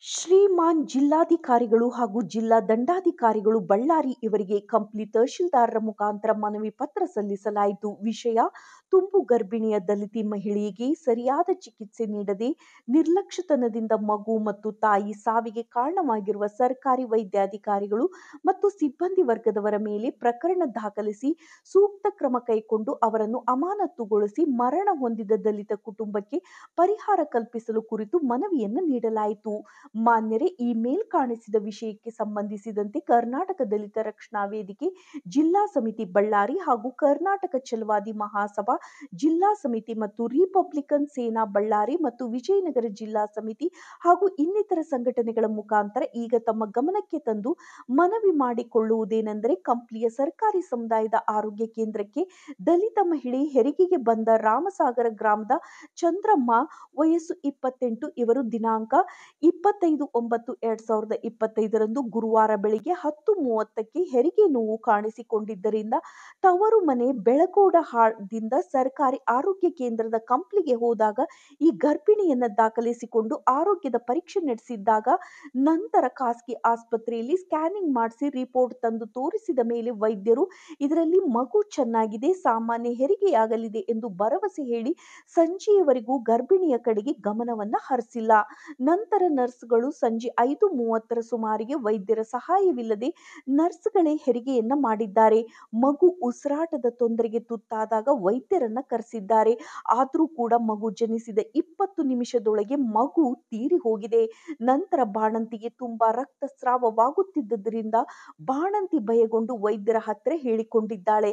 ಶ್ರೀಮಾನ್ ಜಿಲ್ಲಾಧಿಕಾರಿಗಳು ಹಾಗೂ ಜಿಲ್ಲಾ ದಂಡಾಧಿಕಾರಿಗಳು ಬಳ್ಳಾರಿ ಇವರಿಗೆ ಕಂಪ್ಲಿ ತಹಶೀಲ್ದಾರರ ಮುಖಾಂತರ ಮನವಿ ಪತ್ರ ಸಲ್ಲಿಸಲಾಯಿತು. ವಿಷಯ: ತುಂಬು ಗರ್ಭಿಣಿಯ ದಲಿತ ಮಹಿಳೆಗೆ ಸರಿಯಾದ ಚಿಕಿತ್ಸೆ ನೀಡದೆ ನಿರ್ಲಕ್ಷ್ಯತನದಿಂದ ಮಗು ಮತ್ತು ತಾಯಿ ಸಾವಿಗೆ ಕಾರಣವಾಗಿರುವ ಸರ್ಕಾರಿ ವೈದ್ಯಾಧಿಕಾರಿಗಳು ಮತ್ತು ಸಿಬ್ಬಂದಿ ವರ್ಗದವರ ಮೇಲೆ ಪ್ರಕರಣ ದಾಖಲಿಸಿ ಸೂಕ್ತ ಕ್ರಮ ಕೈಗೊಂಡು ಅವರನ್ನು ಅಮಾನತುಗೊಳಿಸಿ ಮರಣ ಹೊಂದಿದ ದಲಿತ ಕುಟುಂಬಕ್ಕೆ ಪರಿಹಾರ ಕಲ್ಪಿಸಲು ಕುರಿತು ಮನವಿಯನ್ನು ನೀಡಲಾಯಿತು. ಮಾನ್ಯರೇ, ಈ ಮೇಲ್ಕಾಣಿಸಿದ ವಿಷಯಕ್ಕೆ ಸಂಬಂಧಿಸಿದಂತೆ ಕರ್ನಾಟಕ ದಲಿತ ರಕ್ಷಣಾ ವೇದಿಕೆ ಜಿಲ್ಲಾ ಸಮಿತಿ ಬಳ್ಳಾರಿ ಹಾಗೂ ಕರ್ನಾಟಕ ಛಲವಾದಿ ಮಹಾಸಭಾ ಜಿಲ್ಲಾ ಸಮಿತಿ ಮತ್ತು ರಿಪಬ್ಲಿಕನ್ ಸೇನಾ ಬಳ್ಳಾರಿ ಮತ್ತು ವಿಜಯನಗರ ಜಿಲ್ಲಾ ಸಮಿತಿ ಹಾಗೂ ಇನ್ನಿತರ ಸಂಘಟನೆಗಳ ಮುಖಾಂತರ ಈಗ ತಮ್ಮ ಗಮನಕ್ಕೆ ತಂದು ಮನವಿ ಮಾಡಿಕೊಳ್ಳುವುದೇನೆಂದರೆ, ಕಂಪ್ಲಿಯ ಸರ್ಕಾರಿ ಸಮುದಾಯದ ಆರೋಗ್ಯ ಕೇಂದ್ರಕ್ಕೆ ದಲಿತ ಮಹಿಳೆ ಹೆರಿಗೆಗೆ ಬಂದ ರಾಮಸಾಗರ ಗ್ರಾಮದ ಚಂದ್ರಮ್ಮ, ವಯಸ್ಸು 28, ಇವರು ದಿನಾಂಕ 25/9/2025 ಗುರುವಾರ ಬೆಳಿಗ್ಗೆ 10:30ಕ್ಕೆ ಹೆರಿಗೆ ನೋವು ಕಾಣಿಸಿಕೊಂಡಿದ್ದರಿಂದ ತವರು ಮನೆ ಬೆಳಗೋಡದಿಂದ ಸರ್ಕಾರಿ ಆರೋಗ್ಯ ಕೇಂದ್ರದ ಕಂಪ್ಲಿಗೆ ಹೋದಾಗ ಈ ಗರ್ಭಿಣಿಯನ್ನ ದಾಖಲಿಸಿಕೊಂಡು ಆರೋಗ್ಯದ ಪರೀಕ್ಷೆ ನಡೆಸಿದ್ದಾಗ ನಂತರ ಖಾಸಗಿ ಆಸ್ಪತ್ರೆಯಲ್ಲಿ ಸ್ಕ್ಯಾನಿಂಗ್ ಮಾಡಿಸಿ ರಿಪೋರ್ಟ್ ತಂದು ತೋರಿಸಿದ ಮೇಲೆ ವೈದ್ಯರು ಇದರಲ್ಲಿ ಮಗು ಚೆನ್ನಾಗಿದೆ, ಸಾಮಾನ್ಯ ಹೆರಿಗೆಯಾಗಲಿದೆ ಎಂದು ಭರವಸೆ ಹೇಳಿ ಸಂಜೆಯವರೆಗೂ ಗರ್ಭಿಣಿಯ ಕಡೆಗೆ ಗಮನವನ್ನ ಹರಿಸಿಲ್ಲ. ನಂತರ ನರ್ಸ್ಗಳು ಸಂಜೆ 5:30ರ ಸುಮಾರಿಗೆ ವೈದ್ಯರ ಸಹಾಯವಿಲ್ಲದೆ ನರ್ಸ್ಗಳೇ ಹೆರಿಗೆಯನ್ನ ಮಾಡಿದ್ದಾರೆ. ಮಗು ಉಸಿರಾಟದ ತೊಂದರೆಗೆ ತುತ್ತಾದಾಗ ವೈದ್ಯರನ್ನ ಕರೆಸಿದ್ದಾರೆ. ಆದರೂ ಕೂಡ ಮಗು ಜನಿಸಿದ 20 ನಿಮಿಷದೊಳಗೆ ಮಗು ತೀರಿ ಹೋಗಿದೆ. ನಂತರ ಬಾಣಂತಿಗೆ ತುಂಬಾ ರಕ್ತಸ್ರಾವವಾಗುತ್ತಿದ್ದರಿಂದ ಬಾಣಂತಿ ಭಯಗೊಂಡು ವೈದ್ಯರ ಹತ್ತಿರ ಹೇಳಿಕೊಂಡಿದ್ದಾಳೆ.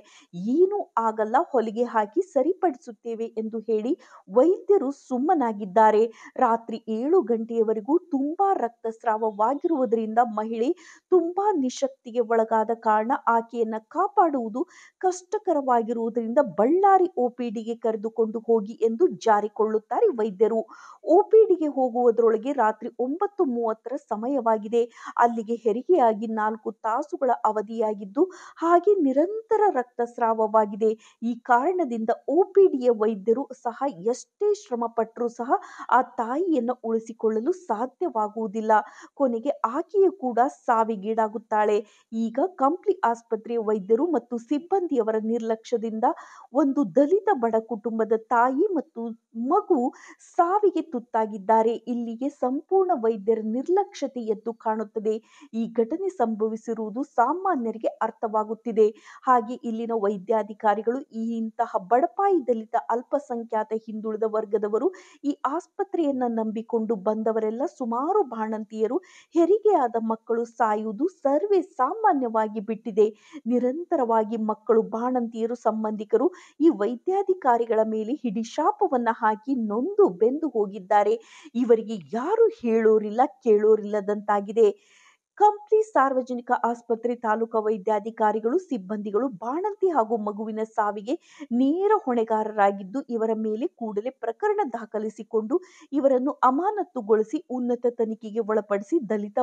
ಏನೂ ಆಗಲ್ಲ, ಹೊಲಿಗೆ ಹಾಕಿ ಸರಿಪಡಿಸುತ್ತೇವೆ ಎಂದು ಹೇಳಿ ವೈದ್ಯರು ಸುಮ್ಮನಾಗಿದ್ದಾರೆ. ರಾತ್ರಿ 7 ಗಂಟೆಯವರೆಗೂ ತುಂಬಾ ರಕ್ತಸ್ರಾವವಾಗಿರುವುದರಿಂದ ಮಹಿಳೆ ತುಂಬಾ ನಿಶಕ್ತಿಗೆ ಒಳಗಾದ ಕಾರಣ ಆಕೆಯನ್ನ ಕಾಪಾಡುವುದು ಕಷ್ಟಕರವಾಗಿರುವುದರಿಂದ ಬಳ್ಳಾರಿ OPDಗೆ ಕರೆದುಕೊಂಡು ಹೋಗಿ ಎಂದು ಜಾರಿಕೊಳ್ಳುತ್ತಾರೆ ವೈದ್ಯರು. OPDಗೆ ಹೋಗುವುದರೊಳಗೆ ರಾತ್ರಿ 9:30ರ ಸಮಯವಾಗಿದೆ. ಅಲ್ಲಿಗೆ ಹೆರಿಗೆಯಾಗಿ 4 ತಾಸುಗಳ ಅವಧಿಯಾಗಿದ್ದು ಹಾಗೆ ನಿರಂತರ ರಕ್ತಸ್ರಾವವಾಗಿದೆ. ಈ ಕಾರಣದಿಂದ OPDಯ ವೈದ್ಯರು ಸಹ ಎಷ್ಟೇ ಶ್ರಮ ಪಟ್ಟರೂ ಸಹ ಆ ತಾಯಿಯನ್ನು ಉಳಿಸಿಕೊಳ್ಳಲು ಸಾಧ್ಯವಾಗುವುದಿಲ್ಲ. ಕೊನೆಗೆ ಆಕೆಯು ಕೂಡ ಸಾವಿಗೀಡಾಗುತ್ತಾಳೆ. ಈಗ ಕಂಪ್ಲಿ ಆಸ್ಪತ್ರೆಯ ವೈದ್ಯರು ಮತ್ತು ಸಿಬ್ಬಂದಿಯವರ ನಿರ್ಲಕ್ಷ್ಯದಿಂದ ಒಂದು ದಲಿತ ಬಡ ಕುಟುಂಬದ ತಾಯಿ ಮತ್ತು ಮಗು ಸಾವಿಗೆ ತುತ್ತಾಗಿದ್ದಾರೆ. ಇಲ್ಲಿಗೆ ಸಂಪೂರ್ಣ ವೈದ್ಯರ ನಿರ್ಲಕ್ಷ್ಯತೆ ಎದ್ದು ಕಾಣುತ್ತದೆ. ಈ ಘಟನೆ ಸಂಭವಿಸಿರುವುದು ಸಾಮಾನ್ಯರಿಗೆ ಅರ್ಥವಾಗುತ್ತಿದೆ. ಹಾಗೆ ಇಲ್ಲಿನ ವೈದ್ಯಾಧಿಕಾರಿಗಳು ಇಂತಹ ಬಡಪಾಯಿ ದಲಿತ ಅಲ್ಪಸಂಖ್ಯಾತ ಹಿಂದುಳಿದ ವರ್ಗದವರು ಈ ಆಸ್ಪತ್ರೆಯನ್ನ ನಂಬಿಕೊಂಡು ಬಂದವರೆಲ್ಲ ಸುಮಾರು ಬಾಣಂತಿಯರು ಹೆರಿಗೆಯಾದ ಮಕ್ಕಳು ಸಾಯುವುದು ಸರ್ವೇ ಸಾಮಾನ್ಯವಾಗಿ ಬಿಟ್ಟಿದೆ. ನಿರಂತರವಾಗಿ ಮಕ್ಕಳು, ಬಾಣಂತಿಯರು, ಸಂಬಂಧಿಕರು ಈ ವೈದ್ಯಾಧಿಕಾರಿಗಳ ಮೇಲೆ ಹಿಡಿಶಾಪವನ್ನ ಹಾಕಿ ನೊಂದು ಬೆಂದು ಹೋಗಿದ್ದಾರೆ. ಇವರಿಗೆ ಯಾರು ಹೇಳೋರಿಲ್ಲ ಕೇಳೋರಿಲ್ಲದಂತಾಗಿದೆ. ಕಂಪ್ಲಿ ಸಾರ್ವಜನಿಕ ಆಸ್ಪತ್ರೆ ತಾಲೂಕಾ ವೈದ್ಯಾಧಿಕಾರಿಗಳು, ಸಿಬ್ಬಂದಿಗಳು ಬಾಣಂತಿ ಹಾಗೂ ಮಗುವಿನ ಸಾವಿಗೆ ನೇರ ಹೊಣೆಗಾರರಾಗಿದ್ದು ಇವರ ಮೇಲೆ ಕೂಡಲೇ ಪ್ರಕರಣ ದಾಖಲಿಸಿಕೊಂಡು ಇವರನ್ನು ಅಮಾನತುಗೊಳಿಸಿ ಉನ್ನತ ತನಿಖೆಗೆ ಒಳಪಡಿಸಿ ದಲಿತ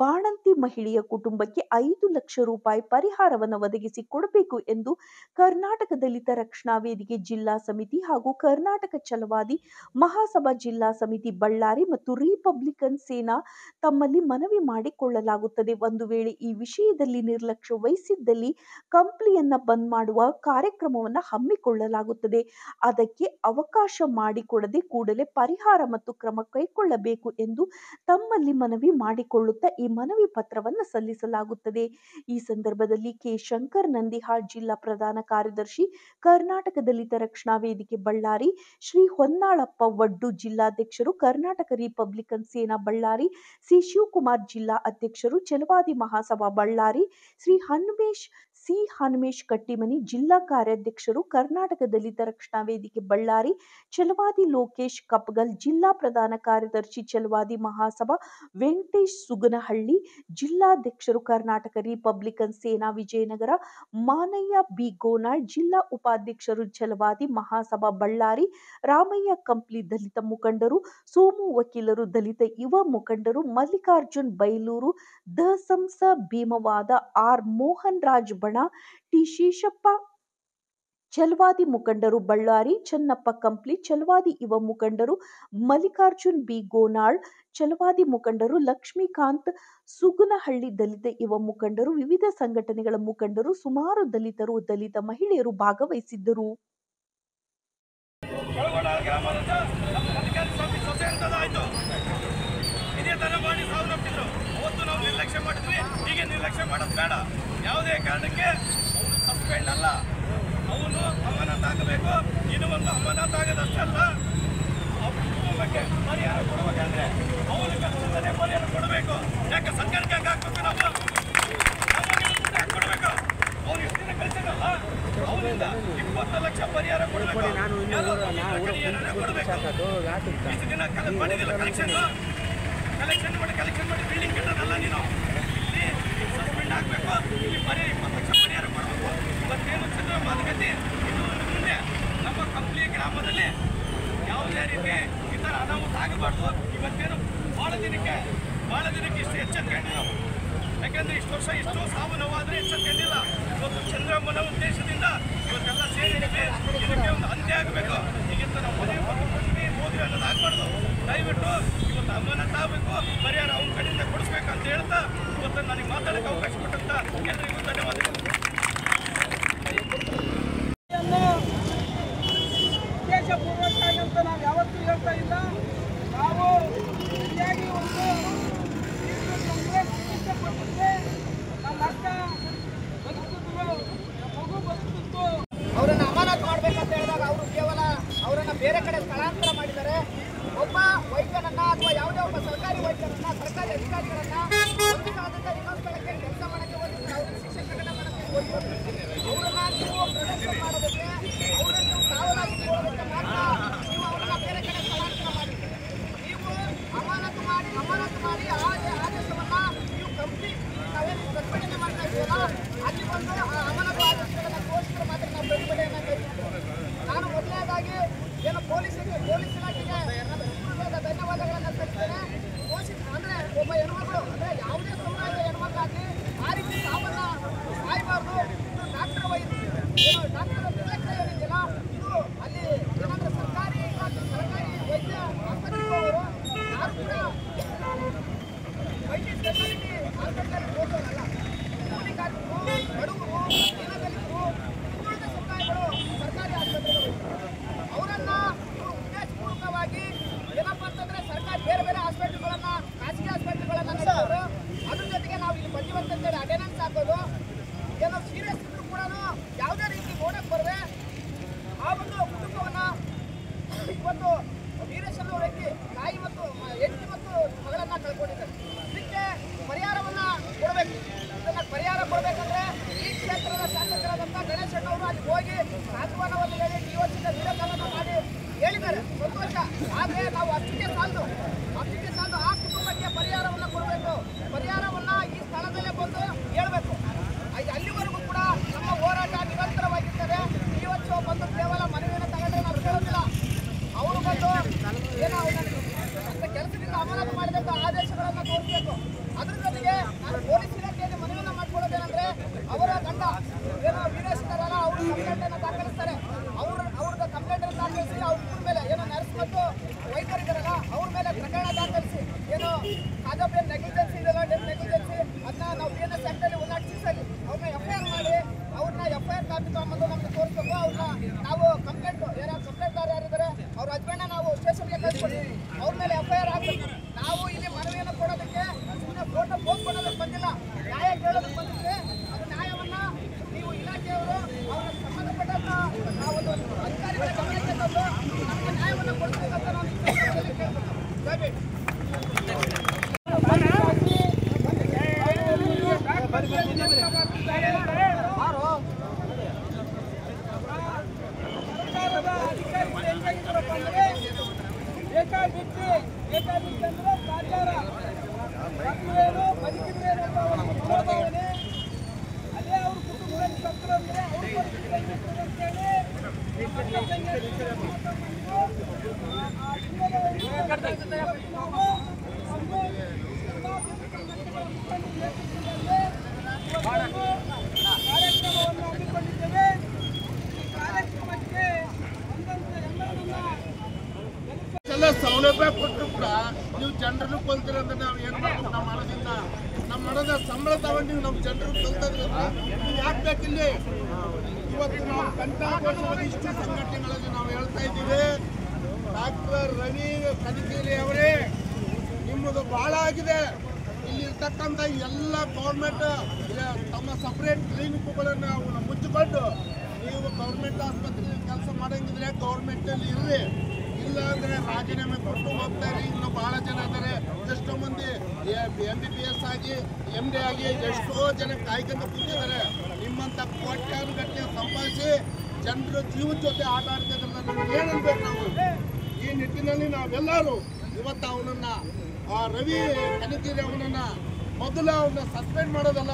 ಬಾಣಂತಿ ಮಹಿಳೆಯ ಕುಟುಂಬಕ್ಕೆ 5 ಲಕ್ಷ ರೂಪಾಯಿ ಪರಿಹಾರವನ್ನು ಒದಗಿಸಿ ಕೊಡಬೇಕು ಎಂದು ಕರ್ನಾಟಕ ದಲಿತ ರಕ್ಷಣಾ ವೇದಿಕೆ ಜಿಲ್ಲಾ ಸಮಿತಿ ಹಾಗೂ ಕರ್ನಾಟಕ ಛಲವಾದಿ ಮಹಾಸಭಾ ಜಿಲ್ಲಾ ಸಮಿತಿ ಬಳ್ಳಾರಿ ಮತ್ತು ರಿಪಬ್ಲಿಕನ್ ಸೇನಾ ತಮ್ಮಲ್ಲಿ ಮನವಿ ಮಾಡಿಕೊಳ್ಳಲಾಗುತ್ತದೆ. ಒಂದು ವೇಳೆ ಈ ವಿಷಯದಲ್ಲಿ ನಿರ್ಲಕ್ಷ್ಯ ವಹಿಸಿದ್ದಲ್ಲಿ ಕಂಪ್ಲಿಯನ್ನ ಬಂದ್ ಮಾಡುವ ಕಾರ್ಯಕ್ರಮವನ್ನು ಹಮ್ಮಿಕೊಳ್ಳಲಾಗುತ್ತದೆ. ಅದಕ್ಕೆ ಅವಕಾಶ ಮಾಡಿಕೊಡದೆ ಕೂಡಲೇ ಪರಿಹಾರ ಮತ್ತು ಕ್ರಮ ಕೈಗೊಳ್ಳಬೇಕು ಎಂದು ತಮ್ಮಲ್ಲಿ ಮನವಿ ಮಾಡಿಕೊಳ್ಳುತ್ತಾ ಈ ಮನವಿ ಪತ್ರವನ್ನು ಸಲ್ಲಿಸಲಾಗುತ್ತದೆ. ಈ ಸಂದರ್ಭದಲ್ಲಿ ಕೆ. ಶಂಕರ್ ನಂದಿಹಾಳ್, ಜಿಲ್ಲಾ ಪ್ರಧಾನ ಕಾರ್ಯದರ್ಶಿ, ಕರ್ನಾಟಕ ದಲಿತ ರಕ್ಷಣಾ ವೇದಿಕೆ ಬಳ್ಳಾರಿ, ಶ್ರೀ ಹೊನ್ನಾಳಪ್ಪ ವಡ್ಡು, ಜಿಲ್ಲಾಧ್ಯಕ್ಷರು, ಕರ್ನಾಟಕ ರಿಪಬ್ಲಿಕನ್ ಸೇನಾ ಬಳ್ಳಾರಿ, ಸಿ. ಶಿವಕುಮಾರ್, ಜಿಲ್ಲಾ ಅಧ್ಯಕ್ಷರು, ಛಲವಾದಿ ಮಹಾಸಭಾ ಬಳ್ಳಾರಿ, ಶ್ರೀ ಹನುಮೇಶ್ ಕಟ್ಟಿಮನಿ, ಜಿಲ್ಲಾ ಕಾರ್ಯಾಧ್ಯಕ್ಷರು, ಕರ್ನಾಟಕ ದಲಿತ ರಕ್ಷಣಾ ವೇದಿಕೆ ಬಳ್ಳಾರಿ, ಛಲವಾದಿ ಲೋಕೇಶ್ ಕಪ್ಪಗಲ್, ಜಿಲ್ಲಾ ಪ್ರಧಾನ ಕಾರ್ಯದರ್ಶಿ, ಛಲವಾದಿ ಮಹಾಸಭಾ ವೆಂಕಟೇಶ್ ಸುಗನಹಳ್ಳಿ, ಜಿಲ್ಲಾಧ್ಯಕ್ಷರು, ಕರ್ನಾಟಕ ರಿಪಬ್ಲಿಕನ್ ಸೇನಾ ವಿಜಯನಗರ, ಮಾನಯ್ಯ ಬಿ. ಗೋನಾಳ್, ಜಿಲ್ಲಾ ಉಪಾಧ್ಯಕ್ಷರು, ಛಲವಾದಿ ಮಹಾಸಭಾ ಬಳ್ಳಾರಿ, ರಾಮಯ್ಯ ಕಂಪ್ಲಿ, ದಲಿತ ಮುಖಂಡರು, ಸೋಮು ವಕೀಲರು, ದಲಿತ ಯುವ ಮುಖಂಡರು, ಮಲ್ಲಿಕಾರ್ಜುನ್ ಬೈಲೂರು, ದಸಂಸ ಭೀಮವಾದ, ಆರ್. ಮೋಹನ್ ರಾಜ್ ಬಣ, ಟಿ. ಶೇಷಪ್ಪ, ಛಲವಾದಿ ಮುಖಂಡರು ಬಳ್ಳಾರಿ ಚನ್ನಪ್ಪ ಕಂಪ್ಲಿ, ಛಲವಾದಿ ಯುವ ಮುಖಂಡರು ಮಲ್ಲಿಕಾರ್ಜುನ್ ಬಿ ಗೋನಾಳ್, ಛಲವಾದಿ ಮುಖಂಡರು ಲಕ್ಷ್ಮೀಕಾಂತ್ ಸುಗುನಹಳ್ಳಿ, ದಲಿತ ಯುವ ಮುಖಂಡರು, ವಿವಿಧ ಸಂಘಟನೆಗಳ ಮುಖಂಡರು, ಸುಮಾರು ದಲಿತರು, ದಲಿತ ಮಹಿಳೆಯರು ಭಾಗವಹಿಸಿದ್ದರು. ನಿರ್ಲಕ್ಷ್ಯ ಮಾಡಿದ್ವಿ, ಹೀಗೆ ನಿರ್ಲಕ್ಷ್ಯ ಮಾಡೋದು ಬೇಡ. ಯಾವುದೇ ಕಾರಣಕ್ಕೆ ಅವನು ಸಸ್ಪೆಂಡ್ ಅಲ್ಲ, ಅವನು ಅಮಾನತಾಗಬೇಕು. ಇದು ಒಂದು ಅಮಾನತಾಗದಷ್ಟೇ ಅಲ್ಲ, ಕುಟುಂಬಕ್ಕೆ ಪರಿಹಾರ ಕೊಡಬೇಕಂದ್ರೆ ಅವನಿಗೆ ಪರಿಹಾರ ಕೊಡಬೇಕು. ಯಾಕೆ ಸರ್ಕಾರಕ್ಕೆ ಹಾಕ್ಬೇಕು? ನಾವು ಕೊಡಬೇಕು. ಅವ್ರು ಎಷ್ಟು ದಿನ ಕಳಿಸಿರಲ್ಲ, ಅವನಿಂದ 20 ಲಕ್ಷ ಪರಿಹಾರ ಕೊಡಬೇಕು. ಇಷ್ಟು ದಿನ ಮಾಡಿದಿಲ್ಲ ಕಲೆಕ್ಷನ್ ಮಾಡಿ ಬಿಲ್ಡಿಂಗ್ ಕಟ್ಟೋದಲ್ಲ. ನೀನು ಇಲ್ಲಿ ಸಸ್ಪೆಂಡ್ ಆಗಬೇಕು, ಇಲ್ಲಿ 20 ಲಕ್ಷ ಪರಿಹಾರ ಕೊಡಬೇಕು. ಇವತ್ತೇನು ಚಂದ್ರ ಮಾತುಕತೆ, ಇದು ಮುಂದೆ ನಮ್ಮ ಕಂಪ್ಲಿ ಗ್ರಾಮದಲ್ಲಿ ಯಾವುದೇ ರೀತಿ ಈ ಥರ ಅನಾಹುತ ಆಗಬಾರ್ದು. ಇವತ್ತೇನು ಭಾಳ ದಿನಕ್ಕೆ ಇಷ್ಟು ಎಚ್ಚೆತ್ಕೊಂಡು ನಾವು, ಯಾಕೆಂದರೆ ಇಷ್ಟು ವರ್ಷ ಇಷ್ಟು ಸಾವು ನೋವಾದರೆ ಎಚ್ಚೆತ್ಕೊಂಡಿಲ್ಲ. ಇವತ್ತು ಚಂದ್ರಮ್ಮನ ಉದ್ದೇಶದಿಂದ ಇವತ್ತೆಲ್ಲ ಸೇರಿದ್ದೀವಿ. ಇದಕ್ಕೆ ಒಂದು ಅಂತ್ಯ ಆಗಬೇಕು. ಈಗಿಂತ ನಾವು ಮನೆ ಬಂದ್ವಿ ಹೋದ್ವಿ ಅನ್ನೋದು ಆಗಬಾರ್ದು. ದಯವಿಟ್ಟು ಇವತ್ತು ಅಮಾನತ್ ಆಗಬೇಕು, ಪರಿಹಾರ ಅವ್ನ ಕಡೆಯಿಂದ ಕೊಡಿಸ್ಬೇಕು ಅಂತ ಹೇಳ್ತಾ ಇವತ್ತು ನನಗೆ ಮಾತಾಡೋಕ್ಕೆ ಅವಕಾಶ ಕೊಟ್ಟಂತ ಎಲ್ಲರಿಗೂ ಧನ್ಯವಾದಗಳು. ಉದ್ದೇಶಪೂರ್ವಕವಾಗಿ ಅಂತ ನಾವು ಯಾವತ್ತೂ ಹೇಳ್ತಾ ಇಲ್ಲ. ನಾವು ಸರಿಯಾಗಿ ಒಂದು ಇಷ್ಟಪಟ್ಟಿದ್ದೆ ನಮ್ಮ ಅಕ್ಕ ಬದುಕಿದ್ರು, ಮಗು ಬದುಕಿತ್ತು. ಅವರನ್ನು ಅಮಾನತು ಮಾಡಬೇಕಂತ ಹೇಳಿದಾಗ ಅವರು ಕೇವಲ ಅವರನ್ನು ಬೇರೆ ಕಡೆ ಸ್ಥಳಾಂತರ ಮಾಡಿದ್ದಾರೆ. ಒಬ್ಬ ವೈದ್ಯರನ್ನ ಅಥವಾ ಯಾವುದೇ ಒಬ್ಬ ಸರ್ಕಾರಿ ವೈದ್ಯರನ್ನ, ಸರ್ಕಾರಿ ಅಧಿಕಾರಿಗಳನ್ನ ಒಂದು ಸ್ಥಳದಿಂದ ಇನ್ನೊಂದು ಸ್ಥಳಕ್ಕೆ ಕೆಲಸ ಮಾಡೋಕ್ಕೆ ಹೋಗಿದ್ದಾರೆ. ಅವ್ರಿಗೆ ಶಿಕ್ಷೆ ಪ್ರಕಟ ಮಾಡೋಕ್ಕೆ ಹೋಗಿದ್ದಾರೆ. ಅವರನ್ನ ನೀವು ಪ್ರೊಟೆಕ್ಷನ್ ಮಾಡೋದಕ್ಕೆ, ಅವರನ್ನು ನೀವು ಕಾವಲಾಗಿ ಕೊಡೋದಕ್ಕೆ ಮಾತ್ರ ನೀವು ಅವರನ್ನ ಬೇರೆ ಕಡೆ ಸ್ಥಳಾಂತರ ಮಾಡಿ. ನೀವು ಅಮಾನತು ಮಾಡಿ ಆದೇಶವನ್ನ ನೀವು ಕಂಪ್ಲೀಟ್ ನಾವೇನು ಪ್ರತಿಭಟನೆ ಮಾಡ್ತಾ ಇದ್ದೀವಲ್ಲ, ಅಲ್ಲಿ ಬಂದು ಅಮಾನತು ಆದೇಶಗಳನ್ನು ತೋರಿಸಿದ್ರೆ ಮಾತ್ರ ನಾವು ಪ್ರತಿಭಟನೆಯನ್ನು ಕೈಗೊಳ್ಳುತ್ತೇವೆ. ನಾನು ಮೊದಲನೇದಾಗಿ ಏನು ಪೊಲೀಸ್ ಇಲಾಖೆಗೆ ಧನ್ಯವಾದಗಳನ್ನು ಸಲ್ಲಿಸ್ತೇನೆ. ಅಂದರೆ ಒಬ್ಬ ಹೆಣ್ಮಗಳು, ಅಂದರೆ ಯಾವುದೇ ಸಮುದಾಯದ ಹೆಣ್ಮಕ್ಳಾಗಲಿ ಆ ರೀತಿ ಸಾಯಬಾರ್ದು. ಇದು ಡಾಕ್ಟರ್ ನಿರ್ಲಕ್ಷ್ಯ ಏನಿದೆಯಲ್ಲ, ಇದು ಅಲ್ಲಿ ಏನಂದ್ರೆ ಸರ್ಕಾರಿ ವೈದ್ಯ ಆಸ್ಪತ್ರೆಗಳು ಯಾರು ಕೂಡ ಮಲ್ಟಿ ಸ್ಪೆಷಾಲಿಟಿ ಆಸ್ಪತ್ರೆಯಲ್ಲಿ ಹೋಗೋರಲ್ಲ. ಕೂಲಿಕಾರರು, ಬಡವರು, ದೀನದಲಿತರು, ಹಿಂದುಳಿದ ಸಮುದಾಯಗಳು ಸರ್ಕಾರಿ ಆಸ್ಪತ್ರೆಗಳು ಅವರನ್ನ ಉದ್ದೇಶಪೂರ್ವಕವಾಗಿ ಏನಪ್ಪ ಅಂತಂದ್ರೆ ಸರ್ಕಾರ ಬೇರೆ ಹಾಸ್ಪಿಟಲ್ಗಳನ್ನ, ಖಾಸಗಿ ಹಾಸ್ಪಿಟಲ್ಗಳನ್ನ ನಡೆಸೋರು. ಅದ್ರ ಜೊತೆಗೆ ನಾವು ಇಲ್ಲಿ ಬಂದಿವಂತಂತೇಳಿ ಅಟೆಂಡೆನ್ಸ್ ಹಾಕೋದು, ಏನೋ ಸೀರಿಯಸ್ ಇದ್ರು ಕೂಡ ಯಾವುದೇ ರೀತಿ ನೋಡಕ್ ಬರದೆ ಆ ಒಂದು ಕುಟುಂಬವನ್ನ ಇವತ್ತು ವೀರೇಶ್ ಅನ್ನೋ ವ್ಯಕ್ತಿ ತಾಯಿ ಮತ್ತು ಹೆಂಡತಿ ಮತ್ತು ಮಗಳನ್ನ ಕಳ್ಕೊಂಡಿದ್ದಾರೆ. ಇದಕ್ಕೆ ಪರಿಹಾರವನ್ನ ಕೊಡಬೇಕು. ಇದನ್ನ ಪರಿಹಾರ ಕೊಡಬೇಕಂದ್ರೆ ಈ ಕ್ಷೇತ್ರದ ಶಾಸಕರಾದಂಥ ಗಣೇಶ್ ಅಣ್ಣವರು ಅಲ್ಲಿ ಹೋಗಿ ಸಾಂತ್ವನವನ್ನು ಹೇಳಿ ಇವತ್ತಿನ ವಿಡಿಯೋ ಕಾಲನ್ನು ಮಾಡಿ ಹೇಳಿದ್ದಾರೆ, ಸಂತೋಷ. ಆದರೆ ನಾವು ಅಷ್ಟಕ್ಕೆ ಸಾಲದು ಆ ಕುಟುಂಬಕ್ಕೆ ಪರಿಹಾರವನ್ನು ಕೊಡಬೇಕು. ಪರಿಹಾರವನ್ನ ಈ ಸ್ಥಳದಲ್ಲೇ ಬಂದು ಹೇಳ್ಬೇಕು. ಅಲ್ಲಿವರೆಗೂ ಕೂಡ ನಮ್ಮ ಹೋರಾಟ ನಿರಂತರವಾಗಿರ್ತದೆ. ಇವತ್ತು ಬಂದು ಕೇವಲ ಮನವಿಯನ್ನು ತಗೊಂಡ್ರೆ ನಾವು ಕೇಳೋದಿಲ್ಲ. ಅವರು ಬಂದು ಏನೋ ಅಂತ ಕೆಲಸದಿಂದ ಅಮಾನತು ಮಾಡಿದಂಥ ಆದೇಶಗಳನ್ನು ತೋರಿಸಬೇಕು. ಅದ್ರ ಜೊತೆಗೆ ನಾನು ಪೊಲೀಸ್ ಇಲಾಖೆಯಲ್ಲಿ ಮನವಿಯನ್ನು ಮಾಡ್ಕೊಳ್ಳೋದೇನೆಂದ್ರೆ, ಅವರ ಗಂಡ ಏನೋ ವೀರೇಶ್ ಇದ್ದಾರಲ್ಲ, ಅವರು ಕಂಪ್ಲೇಂಟನ್ನು ದಾಖಲಿಸ್ತಾರೆ. ಅವ್ರದ್ದು ಕಂಪ್ಲೇಂಟನ್ನು ದಾಖಲಿಸಿ ಅವ್ರ ಮೇಲೆ ಏನೋ ನರ್ಸ್ ಮತ್ತು ವೈದ್ಯರಿದ್ದಾರಲ್ಲ ಅವ್ರ ಮೇಲೆ ಪ್ರಕರಣ ದಾಖಲಿಸಿ, ಏನೋ ಕಾಜಾಬೇನ್ ನೆಗ್ಲಿಜೆನ್ಸಿ ಇದೆಲ್ಲ, ಡೆತ್ ನೆಗ್ಲಿಜೆನ್ಸಿ, ಅದನ್ನ ನಾವು BNS ಆ್ಯಕ್ಟಲ್ಲಿ 106 ಅಲ್ಲಿ ಅವ್ರನ್ನ FIR ಮಾಡಿ ಅವ್ರನ್ನ FIR ಕಾಪಿ ತಗೊಂಬಂದು ನಮಗೆ ತೋರಿಸ್ಬೇಕು. ಅವ್ರನ್ನ ನಾವು ಕಂಪ್ಲೇಂಟ್ದಾರ ಯಾರಿದ್ದಾರೆ ಅವ್ರ ಹಸ್ಬೆಂಡ್ನ ನಾವು ಸ್ಟೇಷನ್ಗೆ ಕಳಿಸ್ಕೊಡ್ತೀವಿ. ಅವ್ರ ಮೇಲೆ FIR ಆಗಬೇಕು. ನಾವು ಇಲ್ಲಿ ಮನವಿಯನ್ನು ಕೊಡೋದಕ್ಕೆ ಸುಮ್ಮನೆ ಫೋಟೋ ಪೋಸ್ಟ್ ಕೊಡೋದಕ್ಕೆ ಬಂದಿಲ್ಲ, ನ್ಯಾಯ ಕೇಳೋದಕ್ಕೆ ಬಂದಿದ್ರೆ ಅದು ನ್ಯಾಯವನ್ನ ನೀವು ಇಲಾಖೆಯವರು ಅವರ ಸಂಬಂಧಪಟ್ಟಂತ ನಾವೊಂದು ಅಧಿಕಾರಿಗಳ ಗಮನಕ್ಕೆ ತಂದು ನಮಗೆ ನ್ಯಾಯವನ್ನು ಕೊಡಿಸಬೇಕಂತ ನಾವು ಕೇಳ್ಬೇಕು. ನಾವು ಏನು ಮಾಡ್ಬೇಕು ನಮ್ಮ ಹಣದಿಂದ? ನಮ್ಮ ಹಣದ ಸಂಬಳ ತಗೊಂಡು ನಮ್ಮ ಜನರು ಕಲ್ತದ್ರಿಂದ ನೀವು ಯಾಕೆ ಬೇಕಿಲ್ಲಿ? ಇವತ್ತು ನಾವು ಕಂಠಘೋಷವಾಗಿ ಇಷ್ಟು ಸಂಘಟನೆಗಳಲ್ಲಿ ನಾವು ಹೇಳ್ತಾ ಇದ್ದೀವಿ, ಡಾಕ್ಟರ್ ರವಿ ಕನಕಗಿರಿ ಅವರೇ, ನಿಮ್ಮದು ಬಹಳ ಆಗಿದೆ. ಇಲ್ಲಿರ್ತಕ್ಕಂಥ ಎಲ್ಲ ಗೌರ್ಮೆಂಟ್ ತಮ್ಮ ಸಪ್ರೇಟ್ ಕ್ಲಿನಿಕ್ಗಳನ್ನು ಮುಚ್ಚಿಕೊಂಡು ನೀವು ಗೌರ್ಮೆಂಟ್ ಆಸ್ಪತ್ರೆಯಲ್ಲಿ ಕೆಲಸ ಮಾಡಂಗಿದ್ರೆ ಗೌರ್ಮೆಂಟಲ್ಲಿ ಇರ್ರಿ, ಇಲ್ಲ ಅಂದರೆ ರಾಜೀನಾಮೆ ಕೊಟ್ಟು ಹೋಗ್ತಾರೆ. ಇನ್ನು ಬಹಳ ಜನ ಇದ್ದಾರೆ, ಎಷ್ಟೋ ಮಂದಿ MBBS ಆಗಿ MD ಆಗಿ ಎಷ್ಟೋ ಜನ ಕಾಯ್ಕೊಂಡು ಕೂತಿದ್ದಾರೆ. ನಿಮ್ಮಂಥ ಕೋಟ್ಯಾನುಗಟ್ಟಲೆ ಸಂಪಾದಿಸಿ ಜನರ ಜೀವದ ಜೊತೆ ಆಟ ಆಡ್ತಿದ್ರಲ್ಲ, ನಮ್ಗೆ ಏನನ್ಬೇಕು? ನಾವು ಈ ನಿಟ್ಟಿನಲ್ಲಿ ನಾವೆಲ್ಲರೂ ಇವತ್ತು ಅವನನ್ನು ರವಿ ಕನಕಗಿರಿ ಅವನನ್ನು ಮೊದಲು ಅವನ್ನ ಸಸ್ಪೆಂಡ್ ಮಾಡೋದಲ್ಲ.